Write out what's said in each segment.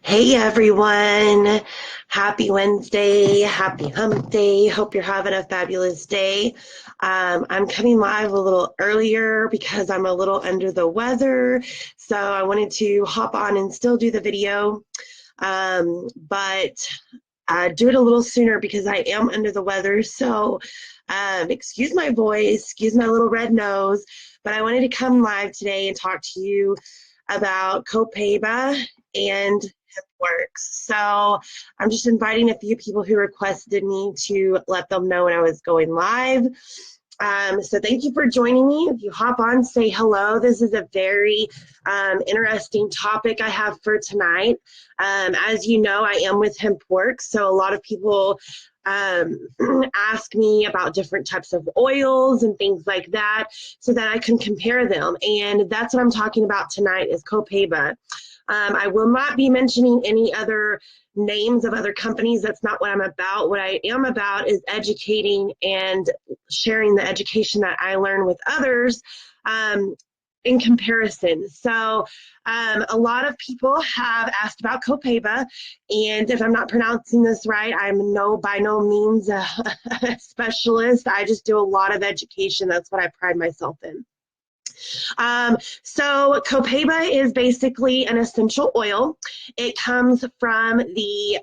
Hey everyone, happy Wednesday, happy hump day. Hope you're having a fabulous day. I'm coming live a little earlier because I'm a little under the weather, so I wanted to hop on and still do the video, but do it a little sooner because I am under the weather. So excuse my voice, excuse my little red nose, but I wanted to come live today and talk to you about Copaiba and works. So I'm just inviting a few people who requested me to let them know when I was going live. So thank you for joining me. If you hop on, say hello. This is a very interesting topic I have for tonight. As you know, I am with HempWorks, so a lot of people ask me about different types of oils and things like that so that I can compare them. And that's what I'm talking about tonight is Copaiba. I will not be mentioning any other names of other companies. That's not what I'm about. What I am about is educating and sharing the education that I learn with others in comparison. So a lot of people have asked about Copaiba, and if I'm not pronouncing this right, I'm by no means a specialist. I just do a lot of education. That's what I pride myself in. So Copaiba is basically an essential oil. It comes from the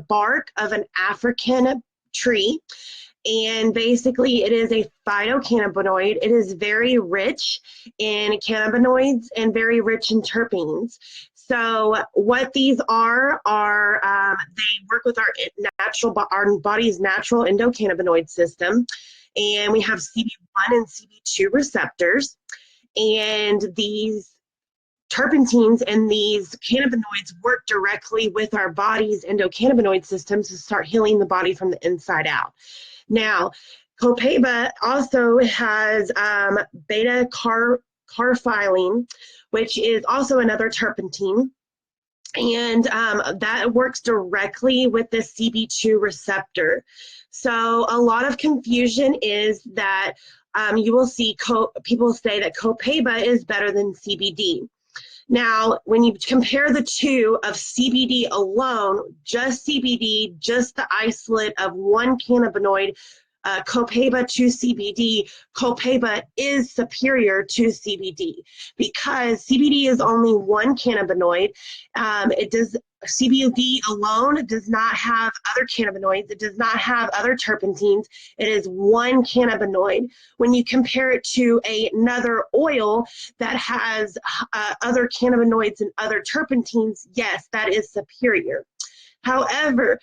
bark of an African tree. And basically, it is a phytocannabinoid. It is very rich in cannabinoids and very rich in terpenes. So, what these are they work with our body's natural endocannabinoid system, and we have CB1 and CB2 receptors, and these terpentines and these cannabinoids work directly with our body's endocannabinoid system to start healing the body from the inside out. Now, Copaiba also has beta-carotene, which is also another terpentine, and that works directly with the CB2 receptor. So a lot of confusion is that you will see people say that Copaiba is better than CBD. Now, when you compare the two of CBD alone, just CBD, just the isolate of one cannabinoid, Copaiba to CBD, Copaiba is superior to CBD because CBD is only one cannabinoid. CBD alone does not have other cannabinoids. It does not have other terpenes. It is one cannabinoid. When you compare it to another oil that has other cannabinoids and other terpenes, yes, that is superior. However,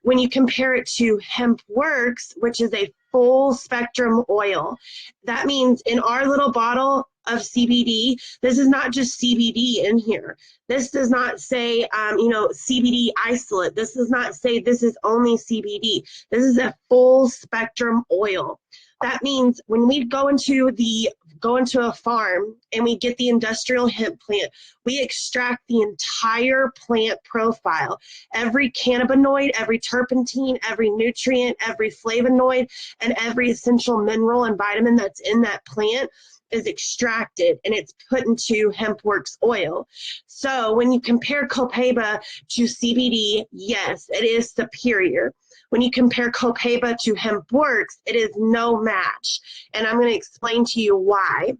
when you compare it to HempWorks, which is a full spectrum oil, that means in our little bottle of CBD, this is not just CBD in here. This does not say, CBD isolate. This does not say this is only CBD. This is a full spectrum oil. That means when we go into a farm and we get the industrial hemp plant, we extract the entire plant profile. Every cannabinoid, every terpentine, every nutrient, every flavonoid, and every essential mineral and vitamin that's in that plant is extracted and it's put into HempWorks oil. So when you compare Copaiba to CBD, yes, it is superior. When you compare Copaiba to HempWorks, it is no match. And I'm going to explain to you why.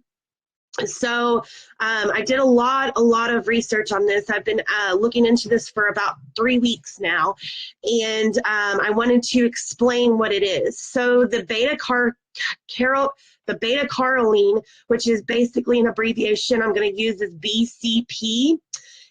So I did a lot of research on this. I've been looking into this for about 3 weeks now, and I wanted to explain what it is. So the beta-carotene, which is basically an abbreviation I'm going to use as BCP,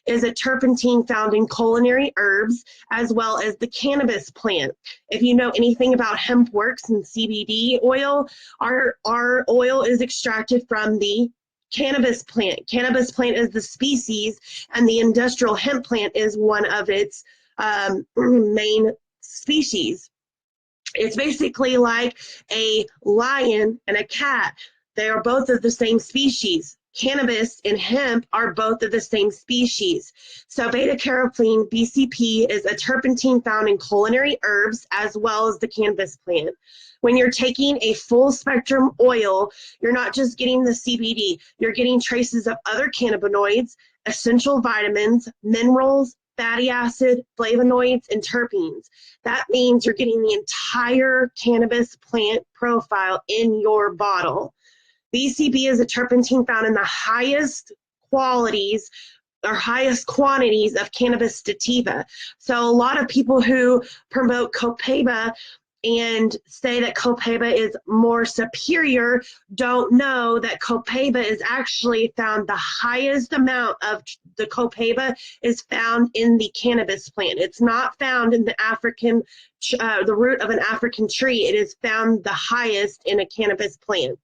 is a terpentine found in culinary herbs as well as the cannabis plant. If you know anything about HempWorks and CBD oil, our oil is extracted from the cannabis plant. Cannabis plant is the species, and the industrial hemp plant is one of its main species. It's basically like a lion and a cat. They are both of the same species. cannabis and hemp are both of the same species. So beta-carotene, BCP, is a terpentine found in culinary herbs as well as the cannabis plant. When you're taking a full spectrum oil, you're not just getting the CBD, you're getting traces of other cannabinoids, essential vitamins, minerals, fatty acid, flavonoids, and terpenes. That means you're getting the entire cannabis plant profile in your bottle. BCB is a terpentine found in the highest qualities or highest quantities of cannabis sativa. So a lot of people who promote Copaiba and say that Copaiba is more superior don't know that Copaiba is actually found, the highest amount of the Copaiba is found in the cannabis plant. It's not found in the the root of an African tree. It is found the highest in a cannabis plant.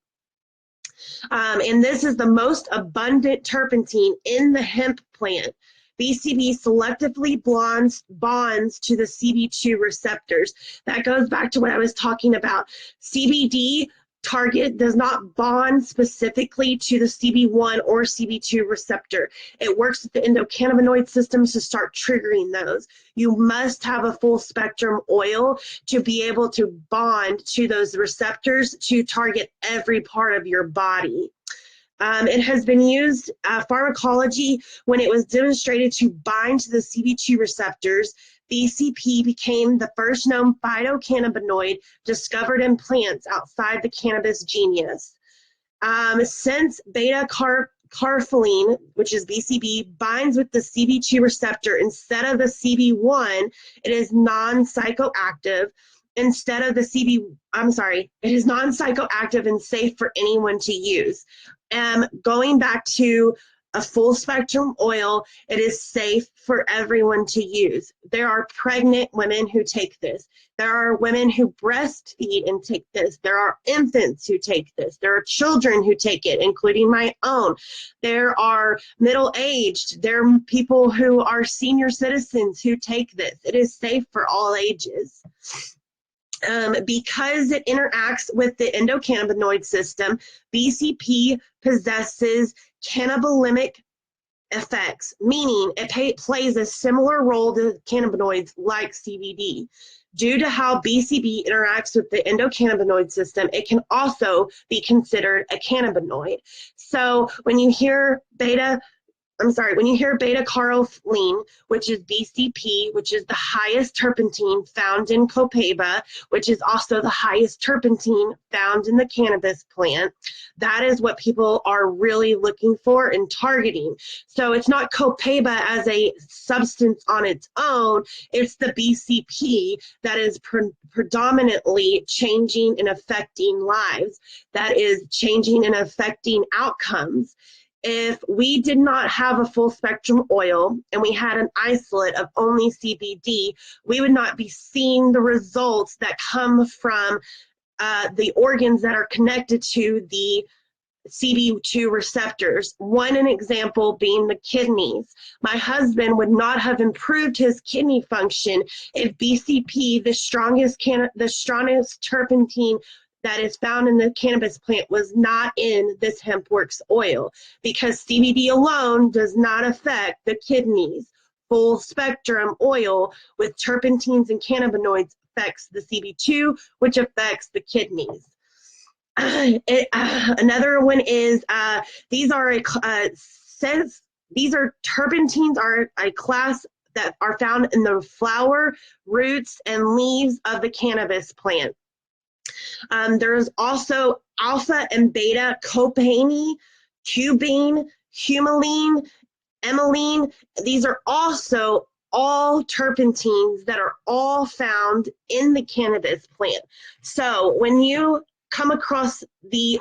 And this is the most abundant terpentine in the hemp plant. BCB selectively bonds to the CB2 receptors. That goes back to what I was talking about. CBD target does not bond specifically to the CB1 or CB2 receptor. It works with the endocannabinoid systems to start triggering those. You must have a full spectrum oil to be able to bond to those receptors to target every part of your body. It has been used, pharmacology, when it was demonstrated to bind to the CB2 receptors. BCP became the first known phytocannabinoid discovered in plants outside the cannabis genus. Since beta-carotene, which is BCB, binds with the CB2 receptor instead of the CB1, it is non-psychoactive. Instead of the it is non-psychoactive and safe for anyone to use. Going back to a full spectrum oil, it is safe for everyone to use. There are pregnant women who take this. There are women who breastfeed and take this. There are infants who take this. There are children who take it, including my own. There are middle-aged. There are people who are senior citizens who take this. It is safe for all ages. Because it interacts with the endocannabinoid system, BCP possesses cannabinoid effects, meaning it plays a similar role to cannabinoids like CBD. Due to how BCB interacts with the endocannabinoid system, it can also be considered a cannabinoid. So when you hear beta-carotene, which is BCP, which is the highest terpentine found in Copaiba, which is also the highest terpentine found in the cannabis plant, that is what people are really looking for and targeting. So it's not Copaiba as a substance on its own, it's the BCP that is predominantly changing and affecting lives, that is changing and affecting outcomes. If we did not have a full spectrum oil and we had an isolate of only CBD, we would not be seeing the results that come from the organs that are connected to the CB2 receptors. An example being the kidneys. My husband would not have improved his kidney function if BCP, the strongest terpentine that is found in the cannabis plant, was not in this HempWorks oil, because CBD alone does not affect the kidneys. Full spectrum oil with terpentines and cannabinoids affects the CB2, which affects the kidneys. Another one is these terpentines are a class that are found in the flower, roots, and leaves of the cannabis plant. There's also alpha and beta copaiba, cubene, humulene, emmeline. These are also all terpentines that are all found in the cannabis plant. So when you come across the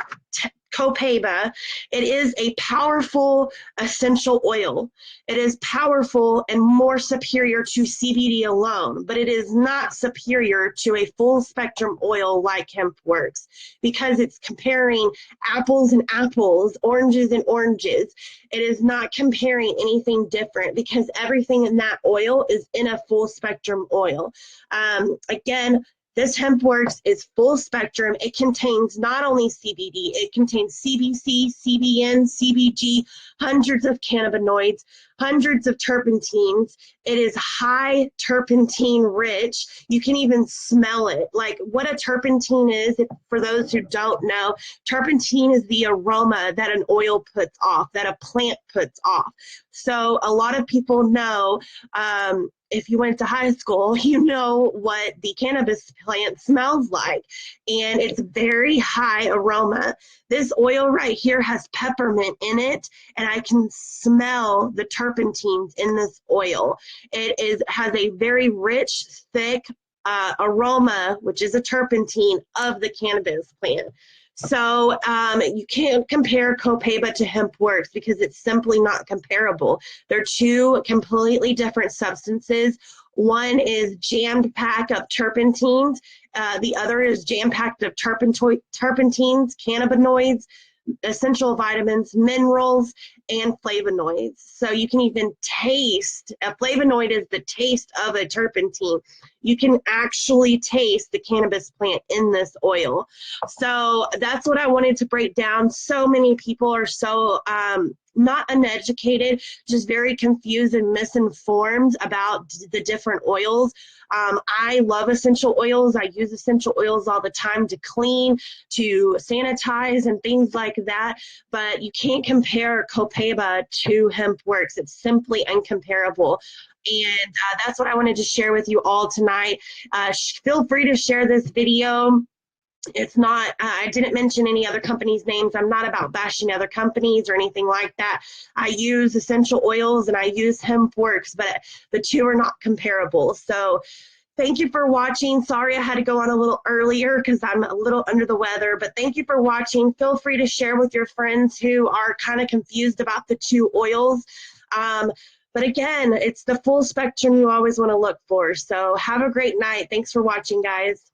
Copaiba, it is a powerful essential oil. It is powerful and more superior to CBD alone, but it is not superior to a full spectrum oil like HempWorks, because it's comparing apples and apples, oranges and oranges. It is not comparing anything different, because everything in that oil is in a full spectrum oil. Again, This HempWorks is full spectrum. It contains not only CBD, it contains CBC, CBN, CBG, hundreds of cannabinoids, hundreds of terpenes. It is high terpentine rich. You can even smell it. Like what a terpentine is, for those who don't know, terpentine is the aroma that an oil puts off, that a plant puts off. So a lot of people know, if you went to high school, you know what the cannabis plant smells like, and it's very high aroma. This oil right here has peppermint in it, and I can smell the terpenes in this oil. Has a very rich, thick aroma, which is a terpentine of the cannabis plant. So you can't compare Copaiba to HempWorks because it's simply not comparable. They're two completely different substances. One is jammed packed of terpenes. The other is jam packed of terpenes, cannabinoids, essential vitamins, minerals, and flavonoids. So you can even taste, a flavonoid is the taste of a terpentine. You can actually taste the cannabis plant in this oil. So that's what I wanted to break down. So many people are so not uneducated, just very confused and misinformed about the different oils. I love essential oils. I use essential oils all the time to clean, to sanitize, and things like that. But you can't compare Copaiba to HempWorks. It's simply incomparable. And that's what I wanted to share with you all tonight. Feel free to share this video. It's not, I didn't mention any other companies' names. I'm not about bashing other companies or anything like that. I use essential oils and I use HempWorks, but the two are not comparable. So thank you for watching. Sorry I had to go on a little earlier because I'm a little under the weather, but thank you for watching. Feel free to share with your friends who are kind of confused about the two oils. But again, it's the full spectrum you always want to look for. So have a great night. Thanks for watching, guys.